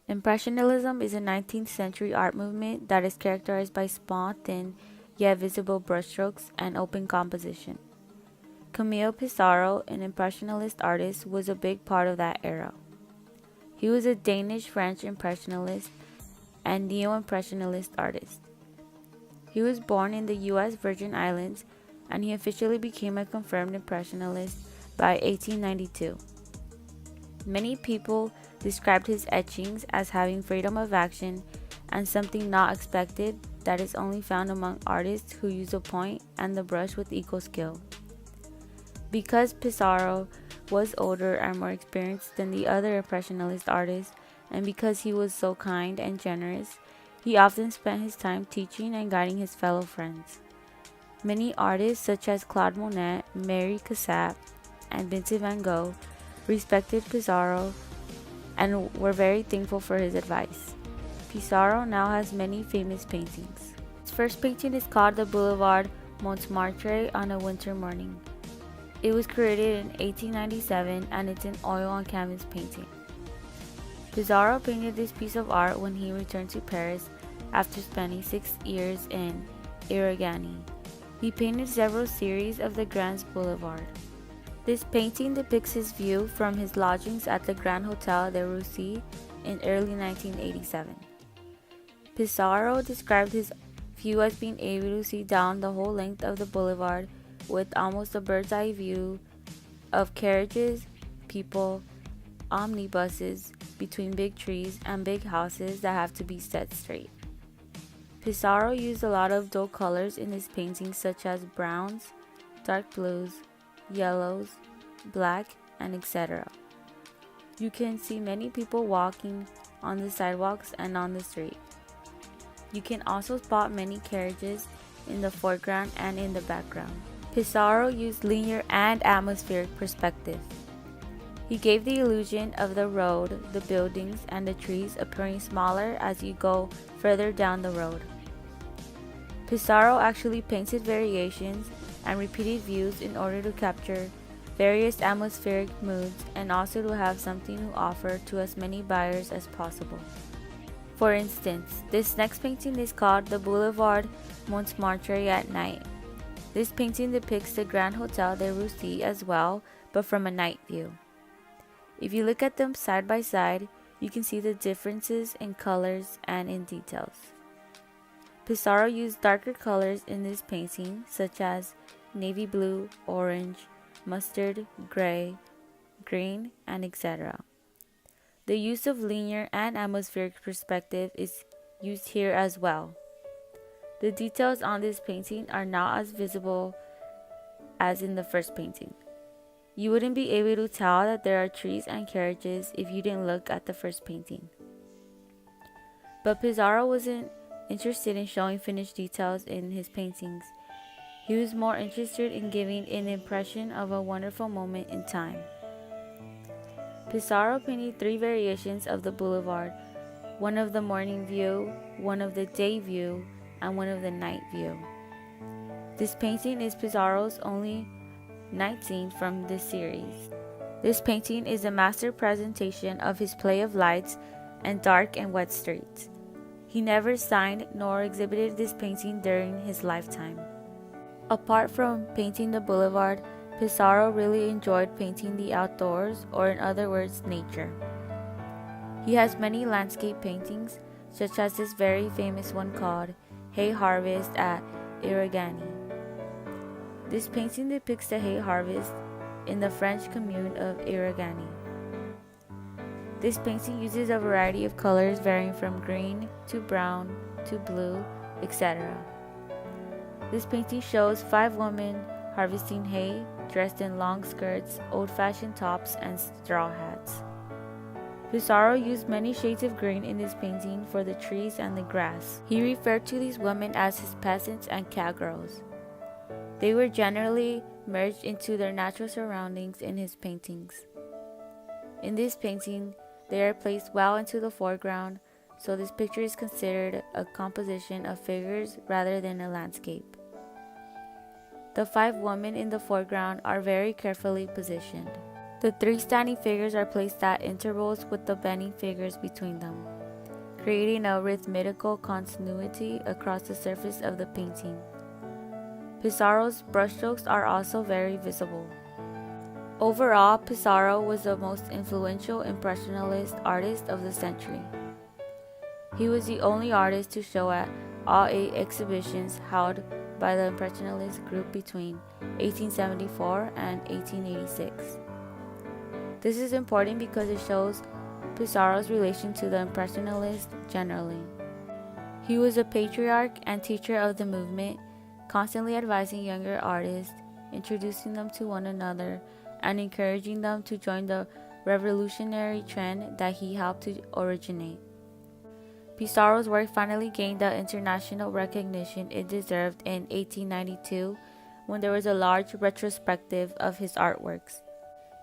Impressionism is a 19th century art movement that is characterized by small, thin, yet visible brushstrokes and open composition. Camille Pissarro, an Impressionist artist, was a big part of that era. He was a Danish-French Impressionist and Neo-Impressionist artist. He was born in the U.S. Virgin Islands, and he officially became a confirmed Impressionist by 1892. Many people described his etchings as having freedom of action and something not expected that is only found among artists who use the point and the brush with equal skill. Because Pissarro was older and more experienced than the other Impressionist artists, and because he was so kind and generous, he often spent his time teaching and guiding his fellow friends. Many artists such as Claude Monet, Mary Cassatt, and Vincent van Gogh respected Pissarro and were very thankful for his advice. Pissarro now has many famous paintings. His first painting is called the Boulevard Montmartre on a Winter Morning. It was created in 1897 and it's an oil on canvas painting. Pissarro painted this piece of art when he returned to Paris after spending 6 years in Irigaray. He painted several series of the Grand Boulevard. This painting depicts his view from his lodgings at the Grand Hotel de Russie in early 1987. Pissarro described his view as being able to see down the whole length of the boulevard with almost a bird's eye view of carriages, people, omnibuses, between big trees and big houses that have to be set straight. Pissarro used a lot of dull colors in his paintings such as browns, dark blues, yellows, black, and etc. You can see many people walking on the sidewalks and on the street. You can also spot many carriages in the foreground and in the background. Pissarro used linear and atmospheric perspective. He gave the illusion of the road, the buildings, and the trees appearing smaller as you go further down the road. Pissarro actually painted variations and repeated views in order to capture various atmospheric moods and also to have something to offer to as many buyers as possible. For instance, this next painting is called the Boulevard Montmartre at night. This painting depicts the Grand Hotel de Russie as well, but from a night view. If you look at them side by side, you can see the differences in colors and in details. Pissarro used darker colors in this painting, such as navy blue, orange, mustard, gray, green, and etc. The use of linear and atmospheric perspective is used here as well. The details on this painting are not as visible as in the first painting. You wouldn't be able to tell that there are trees and carriages if you didn't look at the first painting. But Pissarro wasn't interested in showing finished details in his paintings. He was more interested in giving an impression of a wonderful moment in time. Pissarro painted 3 variations of the boulevard, one of the morning view, one of the day view, and one of the night view. This painting is Pissarro's only night scene from this series. This painting is a master presentation of his play of lights and dark and wet streets. He never signed nor exhibited this painting during his lifetime. Apart from painting the boulevard, Pissarro really enjoyed painting the outdoors, or in other words, nature. He has many landscape paintings, such as this very famous one called Hay Harvest at Irigaray. This painting depicts the hay harvest in the French commune of Irigaray. This painting uses a variety of colors varying from green to brown to blue, etc. This painting shows 5 women harvesting hay, dressed in long skirts, old-fashioned tops, and straw hats. Pissarro used many shades of green in this painting for the trees and the grass. He referred to these women as his peasants and cowgirls. They were generally merged into their natural surroundings in his paintings. In this painting, they are placed well into the foreground, so this picture is considered a composition of figures rather than a landscape. The 5 women in the foreground are very carefully positioned. The 3 standing figures are placed at intervals with the bending figures between them. creating a rhythmical continuity across the surface of the painting. Pissarro's brushstrokes are also very visible. Overall, Pissarro was the most influential Impressionist artist of the century. He was the only artist to show at all 8 exhibitions held by the Impressionist group between 1874 and 1886. This is important because it shows Pissarro's relation to the Impressionists generally. He was a patriarch and teacher of the movement, constantly advising younger artists, introducing them to one another, and encouraging them to join the revolutionary trend that he helped to originate. Pissarro's work finally gained the international recognition it deserved in 1892 when there was a large retrospective of his artworks.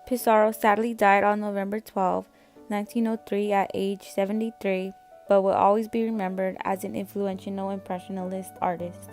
Pissarro sadly died on November 12, 1903 at age 73, but will always be remembered as an influential Impressionist artist.